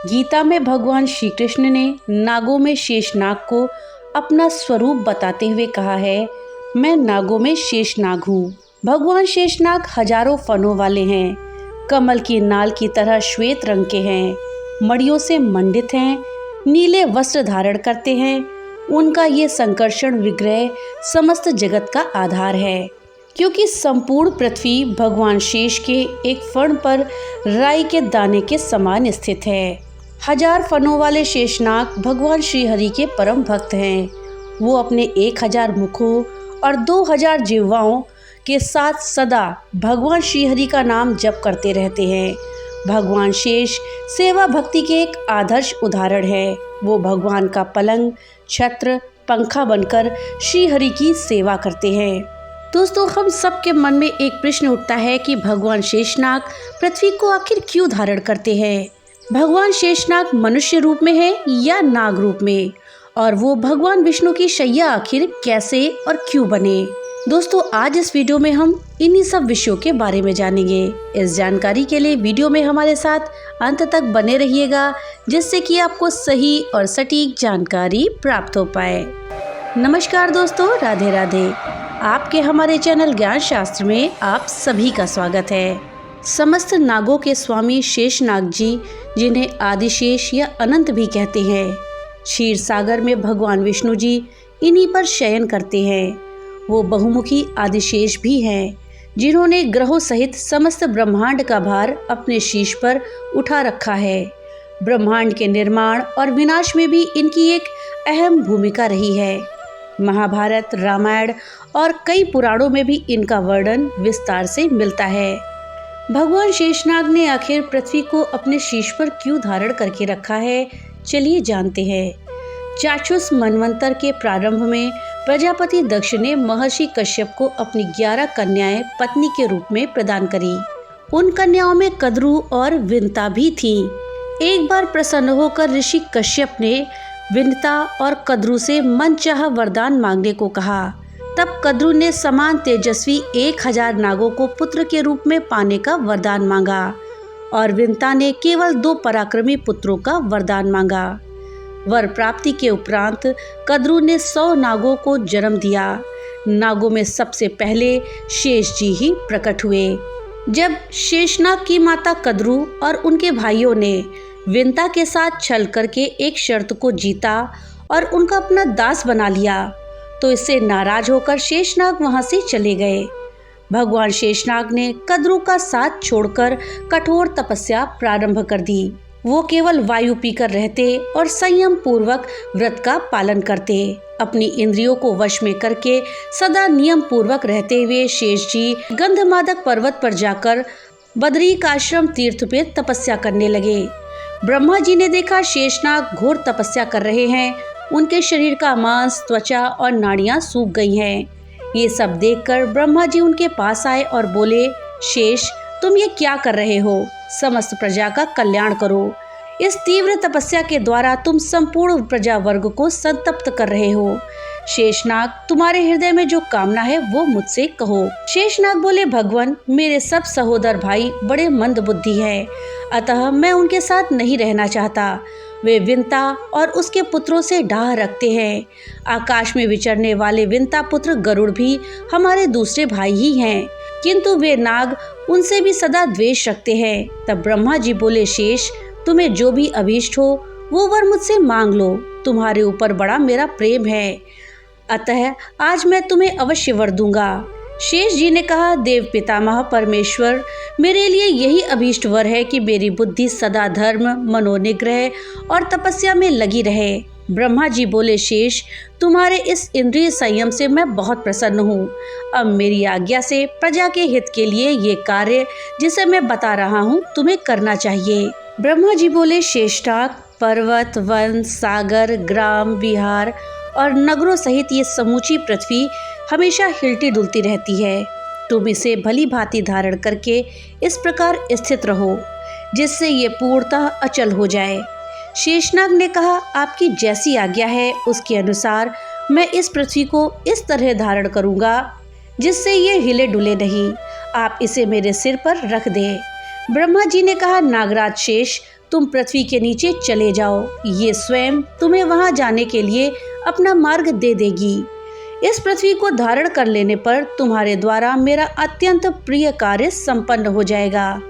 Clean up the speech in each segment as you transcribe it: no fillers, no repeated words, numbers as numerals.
गीता में भगवान श्री कृष्ण ने नागों में शेषनाग को अपना स्वरूप बताते हुए कहा है, मैं नागों में शेषनाग हूँ। भगवान शेषनाग हजारों फनों वाले हैं, कमल की नाल की तरह श्वेत रंग के हैं, मड़ियों से मंडित हैं, नीले वस्त्र धारण करते हैं। उनका ये संकर्षण विग्रह समस्त जगत का आधार है, क्योंकि संपूर्ण पृथ्वी भगवान शेष के एक फण पर राई के दाने के समान स्थित है। हजार फनों वाले शेषनाग भगवान श्री हरि के परम भक्त हैं। वो अपने 1000 मुखों और 2000 जिह्वाओं के साथ सदा भगवान श्री हरि का नाम जप करते रहते हैं। भगवान शेष सेवा भक्ति के एक आदर्श उदाहरण है। वो भगवान का पलंग, छत्र, पंखा बनकर श्री हरि की सेवा करते हैं। दोस्तों, हम सबके मन में एक प्रश्न उठता है कि भगवान शेषनाग पृथ्वी को आखिर क्यों धारण करते हैं। भगवान शेषनाग मनुष्य रूप में है या नाग रूप में, और वो भगवान विष्णु की शैया आखिर कैसे और क्यों बने। दोस्तों, आज इस वीडियो में हम इन्हीं सब विषयों के बारे में जानेंगे। इस जानकारी के लिए वीडियो में हमारे साथ अंत तक बने रहिएगा, जिससे कि आपको सही और सटीक जानकारी प्राप्त हो पाए। नमस्कार दोस्तों, राधे राधे। आपके हमारे चैनल ज्ञान शास्त्र में आप सभी का स्वागत है। समस्त नागों के स्वामी शेषनाग जी, जिन्हें आदिशेष या अनंत भी कहते हैं, क्षीर सागर में भगवान विष्णु जी इन्हीं पर शयन करते हैं। वो बहुमुखी आदिशेष भी हैं, जिन्होंने ग्रहों सहित समस्त ब्रह्मांड का भार अपने शीश पर उठा रखा है। ब्रह्मांड के निर्माण और विनाश में भी इनकी एक अहम भूमिका रही है। महाभारत, रामायण और कई पुराणों में भी इनका वर्णन विस्तार से मिलता है। भगवान शेषनाग ने आखिर पृथ्वी को अपने शीश पर क्यों धारण करके रखा है, चलिए जानते हैं। चाक्षुष मनवंतर के प्रारंभ में प्रजापति दक्ष ने महर्षि कश्यप को अपनी 11 कन्याएं पत्नी के रूप में प्रदान करी। उन कन्याओं में कद्रू और विनता भी थीं। एक बार प्रसन्न होकर ऋषि कश्यप ने विनता और कद्रू से मनचाहा वरदान मांगने को कहा। तब कद्रू ने समान तेजस्वी 1000 नागों को पुत्र के रूप में पाने का वरदान मांगा, और विनता ने केवल 2 पराक्रमी पुत्रों का वरदान मांगा। वर प्राप्ति के उपरांत कद्रू ने 100 नागों को जन्म दिया। नागों में सबसे पहले शेष जी ही प्रकट हुए। जब शेषनाग की माता कद्रू और उनके भाइयों ने विनता के साथ छल करके एक शर्त को जीता और उनका अपना दास बना लिया, तो इससे नाराज होकर शेषनाग वहां से चले गए। भगवान शेषनाग ने कद्रू का साथ छोड़कर कठोर तपस्या प्रारंभ कर दी। वो केवल वायु पीकर रहते और संयम पूर्वक व्रत का पालन करते। अपनी इंद्रियों को वश में करके सदा नियम पूर्वक रहते हुए शेष जी गंधमादक पर्वत पर जाकर बदरीक आश्रम तीर्थ पे तपस्या करने लगे। ब्रह्मा जी ने देखा शेषनाग घोर तपस्या कर रहे हैं। उनके शरीर का मांस, त्वचा और नाड़ियां सूख गई हैं। ये सब देखकर ब्रह्मा जी उनके पास आए और बोले, शेष, तुम ये क्या कर रहे हो? समस्त प्रजा का कल्याण करो। इस तीव्र तपस्या के द्वारा तुम संपूर्ण प्रजा वर्ग को संतप्त कर रहे हो। शेषनाग, तुम्हारे हृदय में जो कामना है वो मुझसे कहो। शेषनाग बोले, भगवान, मेरे सब सहोदर भाई बड़े मंद बुद्धि हैं, अतः मैं उनके साथ नहीं रहना चाहता। वे विनता और उसके पुत्रों से डाह रखते हैं। आकाश में विचरने वाले विनता पुत्र गरुड़ भी हमारे दूसरे भाई ही हैं, किंतु वे नाग उनसे भी सदा द्वेष रखते हैं। तब ब्रह्मा जी बोले, शेष, तुम्हें जो भी अभीष्ट हो वो वर मुझसे मांग लो। तुम्हारे ऊपर बड़ा मेरा प्रेम है, अतः आज मैं तुम्हें अवश्य वर दूंगा। शेष जी ने कहा, देव पितामह परमेश्वर, मेरे लिए यही अभीष्ट वर है कि मेरी बुद्धि सदा धर्म, मनोनिग्रह और तपस्या में लगी रहे। ब्रह्मा जी बोले, शेष, तुम्हारे इस इंद्रिय संयम से मैं बहुत प्रसन्न हूँ। अब मेरी आज्ञा से प्रजा के हित के लिए ये कार्य जिसे मैं बता रहा हूँ तुम्हें करना चाहिए। ब्रह्मा जी बोले, शेषनाग, पर्वत, वन, सागर, ग्राम, विहार और नगरों सहित ये समूची पृथ्वी हमेशा हिलती डुलती रहती है। तुम इसे भली भांति धारण करके इस प्रकार स्थित रहो जिससे ये पूर्णतः अचल हो जाए। शेषनाग ने कहा, आपकी जैसी आज्ञा है उसके अनुसार मैं इस पृथ्वी को इस तरह धारण करूंगा जिससे ये हिले डुले नहीं। आप इसे मेरे सिर पर रख दें। ब्रह्मा जी ने कहा, नागराज शेष, तुम पृथ्वी के नीचे चले जाओ, ये स्वयं तुम्हें वहां जाने के लिए अपना मार्ग दे देगी। इस पृथ्वी को धारण कर लेने पर तुम्हारे द्वारा मेरा अत्यंत प्रिय कार्य संपन्न हो जाएगा।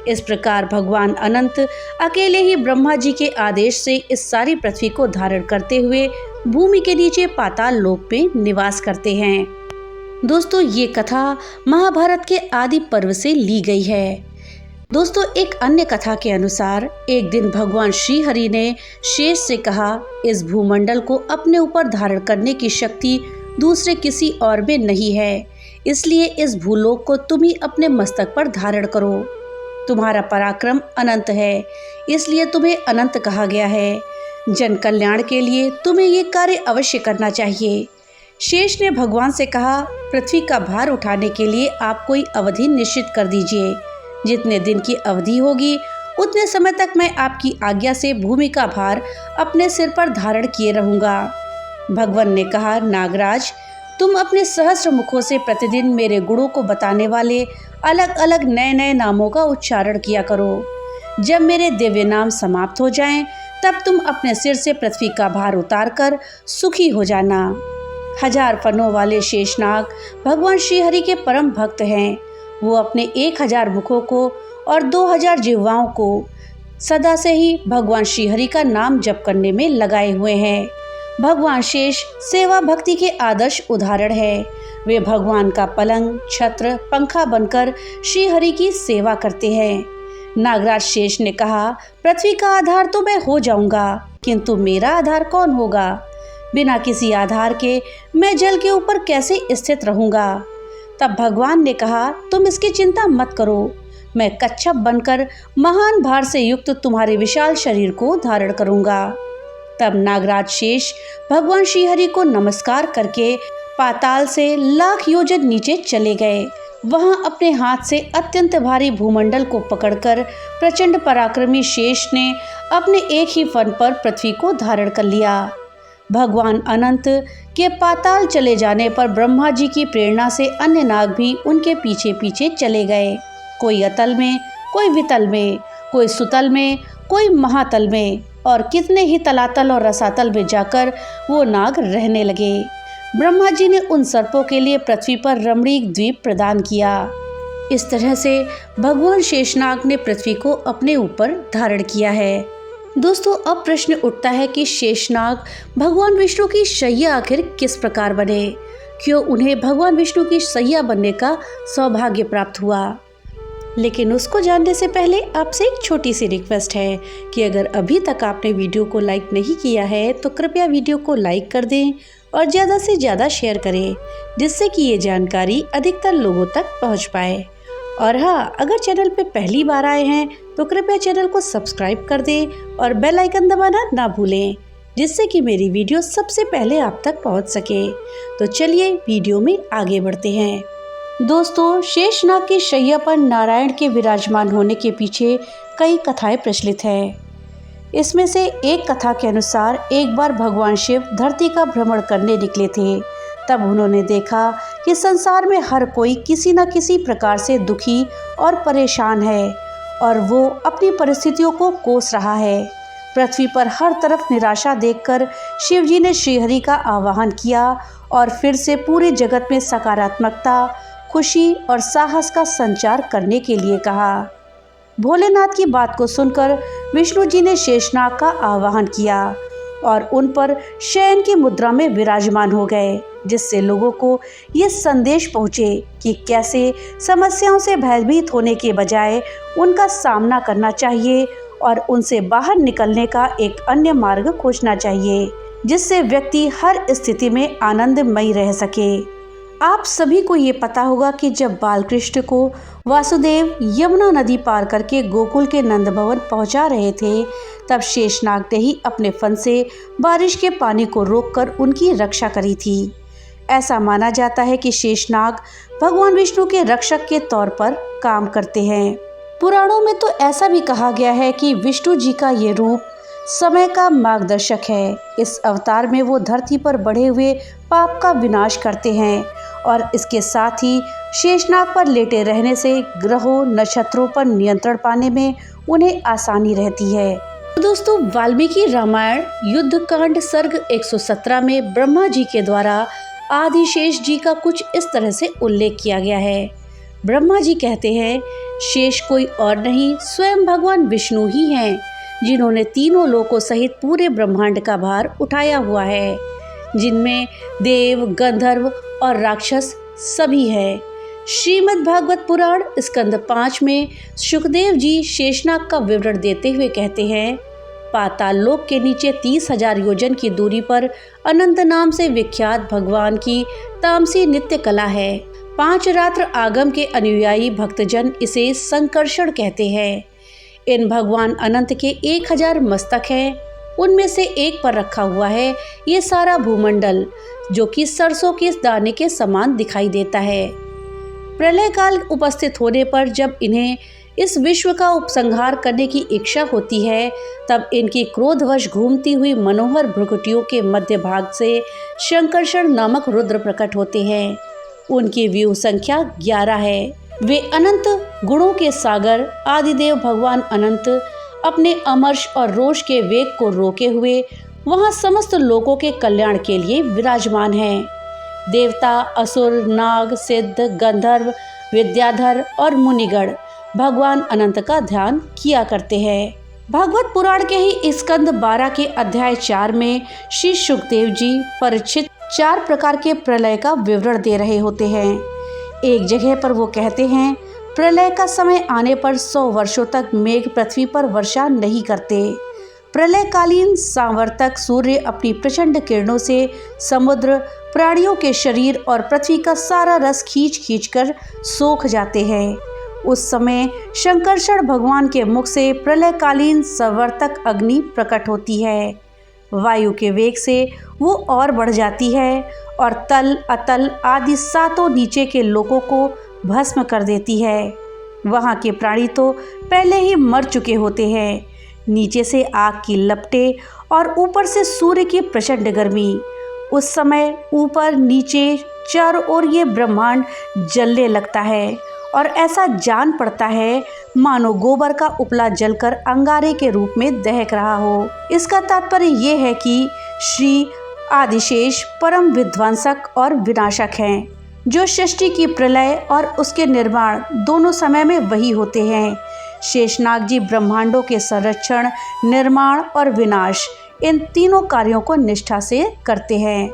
इस प्रकार भगवान अनंत अकेले ही ब्रह्मा जी के आदेश से इस सारी पृथ्वी को धारण करते हुए भूमि के नीचे पाताल लोक में निवास करते हैं। दोस्तों, ये कथा महाभारत के आदि पर्व से ली गई है। दोस्तों, एक अन्य कथा के अनुसार एक दिन भगवान श्री हरि ने शेष से कहा, इस भूमंडल को अपने ऊपर धारण करने की शक्ति दूसरे किसी और में नहीं है, इसलिए इस भूलोक को तुम ही अपने मस्तक पर धारण करो। तुम्हारा पराक्रम अनंत है, इसलिए तुम्हें अनंत कहा गया है। जन कल्याण के लिए तुम्हें ये कार्य अवश्य करना चाहिए। शेष ने भगवान से कहा, पृथ्वी का भार उठाने के लिए आप कोई अवधि निश्चित कर दीजिए। जितने दिन की अवधि होगी उतने समय तक मैं आपकी आज्ञा से भूमि का भार अपने सिर पर धारण किए रहूंगा। भगवान ने कहा, नागराज, तुम अपने सहस्त्र मुखों से प्रतिदिन मेरे गुणों को बताने वाले अलग अलग नए नए नामों का उच्चारण किया करो। जब मेरे दिव्य नाम समाप्त हो जाएं, तब तुम अपने सिर से पृथ्वी का भार उतारकर सुखी हो जाना। 1000 फनों वाले शेषनाग भगवान श्री हरि के परम भक्त हैं। वो अपने 1000 मुखों को और 2000 जिह्वाओं को सदा से ही भगवान श्री हरि का नाम जप करने में लगाए हुए हैं। भगवान शेष सेवा भक्ति के आदर्श उदाहरण है। वे भगवान का पलंग, छत्र, पंखा बनकर श्री हरि की सेवा करते हैं। नागराज शेष ने कहा, पृथ्वी का आधार तो मैं हो जाऊंगा, किंतु मेरा आधार कौन होगा? बिना किसी आधार के मैं जल के ऊपर कैसे स्थित रहूंगा? तब भगवान ने कहा, तुम इसकी चिंता मत करो, मैं कच्छप बनकर महान भार से युक्त तुम्हारे विशाल शरीर को धारण करूंगा। तब नागराज शेष भगवान श्री हरि को नमस्कार करके पाताल से लाख योजन नीचे चले गए। वहां अपने हाथ से अत्यंत भारी भूमंडल को पकड़कर प्रचंड पराक्रमी शेष ने अपने एक ही फन पर पृथ्वी को धारण कर लिया। भगवान अनंत के पाताल चले जाने पर ब्रह्मा जी की प्रेरणा से अन्य नाग भी उनके पीछे पीछे चले गए। कोई अतल में, कोई वितल में, कोई सुतल में, कोई महातल में और कितने ही तलातल और रसातल में जाकर वो नाग रहने लगे। ब्रह्मा जी ने उन सर्पों के लिए पृथ्वी पर रमणीक द्वीप प्रदान किया। इस तरह से भगवान शेषनाग ने पृथ्वी को अपने ऊपर धारण किया है। दोस्तों, अब प्रश्न उठता है कि शेषनाग भगवान विष्णु की शैया आखिर किस प्रकार बने? क्यों उन्हें भगवान विष्णु की शैया बनने का सौभाग्य प्राप्त हुआ? लेकिन उसको जानने से पहले आपसे एक छोटी सी रिक्वेस्ट है कि अगर अभी तक आपने वीडियो को लाइक नहीं किया है तो कृपया वीडियो को लाइक कर दें और ज़्यादा से ज़्यादा शेयर करें, जिससे कि ये जानकारी अधिकतर लोगों तक पहुंच पाए। और हाँ, अगर चैनल पे पहली बार आए हैं तो कृपया चैनल को सब्सक्राइब कर दें और बेल आइकन दबाना ना भूलें, जिससे कि मेरी वीडियो सबसे पहले आप तक पहुंच सके। तो चलिए वीडियो में आगे बढ़ते हैं। दोस्तों, शेषनाग की शैया पर नारायण के विराजमान होने के पीछे कई कथाएं प्रचलित हैं। इसमें से एक कथा के अनुसार एक बार भगवान शिव धरती का भ्रमण करने निकले थे। तब उन्होंने देखा कि संसार में हर कोई किसी न किसी प्रकार से दुखी और परेशान है और वो अपनी परिस्थितियों को कोस रहा है। पृथ्वी पर हर तरफ निराशा देखकर शिव जी ने श्रीहरि का आवाहन किया और फिर से पूरे जगत में सकारात्मकता, खुशी और साहस का संचार करने के लिए कहा। भोलेनाथ की बात को सुनकर विष्णु जी ने शेषनाग का आवाहन किया और उन पर शयन की मुद्रा में विराजमान हो गए, जिससे लोगों को ये संदेश पहुँचे कि कैसे समस्याओं से भयभीत होने के बजाय उनका सामना करना चाहिए और उनसे बाहर निकलने का एक अन्य मार्ग खोजना चाहिए, जिससे व्यक्ति हर स्थिति में आनंदमयी रह सके। आप सभी को ये पता होगा कि जब बालकृष्ण को वासुदेव यमुना नदी पार करके गोकुल के नंद भवन पहुंचा रहे थे, तब शेषनाग ने ही अपने फन से बारिश के पानी को रोककर उनकी रक्षा करी थी। ऐसा माना जाता है कि शेषनाग भगवान विष्णु के रक्षक के तौर पर काम करते हैं। पुराणों में तो ऐसा भी कहा गया है कि विष्णु जी का ये रूप समय का मार्गदर्शक है। इस अवतार में वो धरती पर बढ़े हुए पाप का विनाश करते हैं और इसके साथ ही शेषनाग पर लेटे रहने से ग्रहों, नक्षत्रों पर नियंत्रण पाने में उन्हें आसानी रहती है। तो दोस्तों, वाल्मीकि रामायण युद्ध कांड सर्ग 117 में ब्रह्मा जी के द्वारा आदिशेष जी का कुछ इस तरह से उल्लेख किया गया है। ब्रह्मा जी कहते हैं, शेष कोई और नहीं, स्वयं भगवान विष्णु ही हैं, जिन्होंने तीनों लोकों सहित पूरे ब्रह्मांड का भार उठाया हुआ है, जिनमें देव, गंधर्व और राक्षस सभी है। श्रीमद् भागवत पुराण स्कंद 5 में शुकदेव जी शेषनाग का विवरण देते हुए कहते हैं, पाताल लोक के नीचे 30,000 योजन की दूरी पर अनंत नाम से विख्यात भगवान की तामसी नित्य कला है। 5 रात्र आगम के अनुयायी भक्तजन इसे संकर्षण कहते हैं। इन भगवान अनंत के 1000 मस्तक हैं। उनमें से एक पर रखा हुआ है ये सारा भूमंडल, जो कि सरसों के दाने के समान दिखाई देता है। प्रलय काल उपस्थित होने पर जब इन्हें इस विश्व का उपसंहार करने की इच्छा होती है, तब इनकी क्रोधवश घूमती हुई मनोहर भ्रुकुटियों के मध्य भाग से शंकर्षण नामक रुद्र प्रकट होते हैं। उनकी व्यूह संख्या 11 है। वे अनंत गुणों के सागर आदिदेव भगवान अनंत अपने अमर्ष और रोष के वेग को रोके हुए वहां समस्त लोगों के कल्याण के लिए विराजमान हैं। देवता, असुर, नाग, सिद्ध, गंधर्व, विद्याधर और मुनिगण भगवान अनंत का ध्यान किया करते हैं। भागवत पुराण के ही स्कंद 12 के अध्याय 4 में श्री शुकदेव जी परीक्षित 4 प्रकार के प्रलय का विवरण दे रहे होते हैं। एक जगह पर वो कहते हैं, प्रलय का समय आने पर 100 वर्षों तक मेघ पृथ्वी पर वर्षा नहीं करते। प्रलयकालीन सांवर्तक सूर्य अपनी प्रचंड किरणों से समुद्र, प्राणियों के शरीर और पृथ्वी का सारा रस खींच खींच कर सोख जाते हैं। उस समय शंकरषण भगवान के मुख से प्रलयकालीन संवर्तक अग्नि प्रकट होती है। वायु के वेग से वो और बढ़ जाती है और तल, अतल आदि 7 नीचे के लोकों को भस्म कर देती है। वहाँ के प्राणी तो पहले ही मर चुके होते हैं। नीचे से आग की लपटें और ऊपर से सूर्य की प्रचंड गर्मी। उस समय ऊपर नीचे चारों ओर ये ब्रह्मांड जलने लगता है और ऐसा जान पड़ता है मानो गोबर का उपला जलकर अंगारे के रूप में दहक रहा हो। इसका तात्पर्य ये है कि श्री आदिशेष परम विध्वंसक और विनाशक हैं, जो सृष्टि की प्रलय और उसके निर्माण दोनों समय में वही होते हैं। शेषनाग जी ब्रह्मांडों के संरक्षण, निर्माण और विनाश इन तीनों कार्यों को निष्ठा से करते हैं।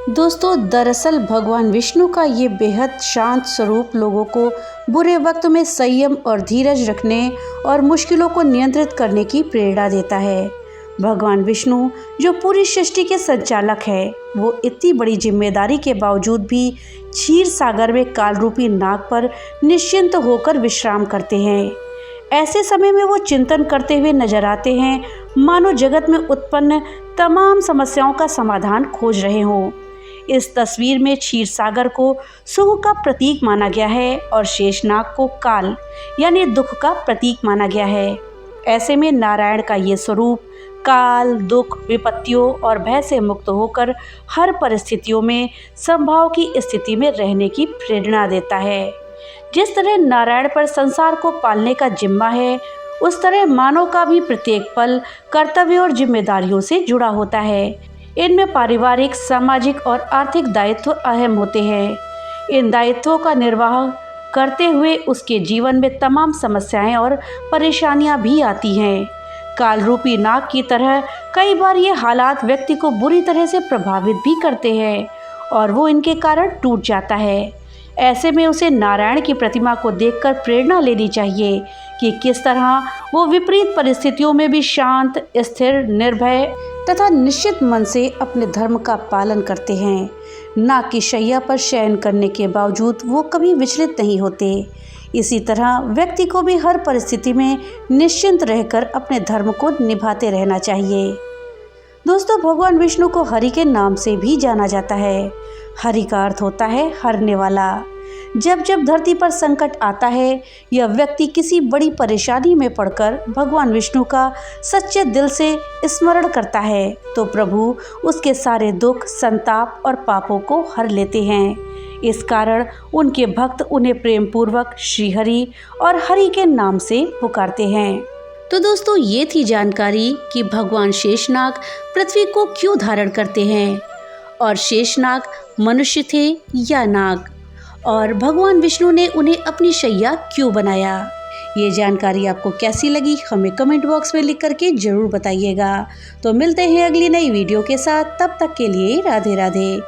दोस्तों, दरअसल भगवान विष्णु का ये बेहद शांत स्वरूप लोगों को बुरे वक्त में संयम और धीरज रखने और मुश्किलों को नियंत्रित करने की प्रेरणा देता है। भगवान विष्णु जो पूरी सृष्टि के संचालक है, वो इतनी बड़ी जिम्मेदारी के बावजूद भी क्षीर सागर में काल रूपी नाग पर निश्चिंत होकर विश्राम करते हैं। ऐसे समय में वो चिंतन करते हुए नजर आते हैं, मानो जगत में उत्पन्न तमाम समस्याओं का समाधान खोज रहे हों। इस तस्वीर में क्षीर सागर को सुख का प्रतीक माना गया है और शेषनाग को काल यानी दुख का प्रतीक माना गया है। ऐसे में नारायण का ये स्वरूप काल, दुख, विपत्तियों और भय से मुक्त होकर हर परिस्थितियों में संभाव की स्थिति में रहने की प्रेरणा देता है। जिस तरह नारायण पर संसार को पालने का जिम्मा है, उस तरह मानव का भी प्रत्येक पल कर्तव्य और जिम्मेदारियों से जुड़ा होता है। इनमें पारिवारिक, सामाजिक और आर्थिक दायित्व अहम होते हैं। इन दायित्वों का निर्वाह करते हुए उसके जीवन में तमाम समस्याएं और परेशानियां भी आती हैं। काल रूपी नाग की तरह कई बार ये हालात व्यक्ति को बुरी तरह से प्रभावित भी करते हैं और वो इनके कारण टूट जाता है। ऐसे में उसे नारायण की प्रतिमा को देखकर प्रेरणा लेनी चाहिए कि किस तरह वो विपरीत परिस्थितियों में भी शांत, स्थिर, निर्भय तथा निश्चित मन से अपने धर्म का पालन करते हैं। नाग की शैया पर शयन करने के बावजूद वो कभी विचलित नहीं होते। इसी तरह व्यक्ति को भी हर परिस्थिति में निश्चिंत रहकर अपने धर्म को निभाते रहना चाहिए। दोस्तों, भगवान विष्णु को हरि के नाम से भी जाना जाता है। हरि का अर्थ होता है हरने वाला। जब जब धरती पर संकट आता है, यह व्यक्ति किसी बड़ी परेशानी में पड़कर भगवान विष्णु का सच्चे दिल से स्मरण करता है, तो प्रभु उसके सारे दुख, संताप और पापों को हर लेते हैं। इस कारण उनके भक्त उन्हें प्रेम पूर्वक श्री हरि और हरि के नाम से पुकारते हैं। तो दोस्तों ये थी जानकारी कि भगवान शेषनाग पृथ्वी को क्यों धारण करते हैं और शेषनाग मनुष्य थे या नाग, और भगवान विष्णु ने उन्हें अपनी शैया क्यों बनाया। ये जानकारी आपको कैसी लगी हमें कमेंट बॉक्स में लिख करके ज़रूर बताइएगा। तो मिलते हैं अगली नई वीडियो के साथ, तब तक के लिए राधे राधे।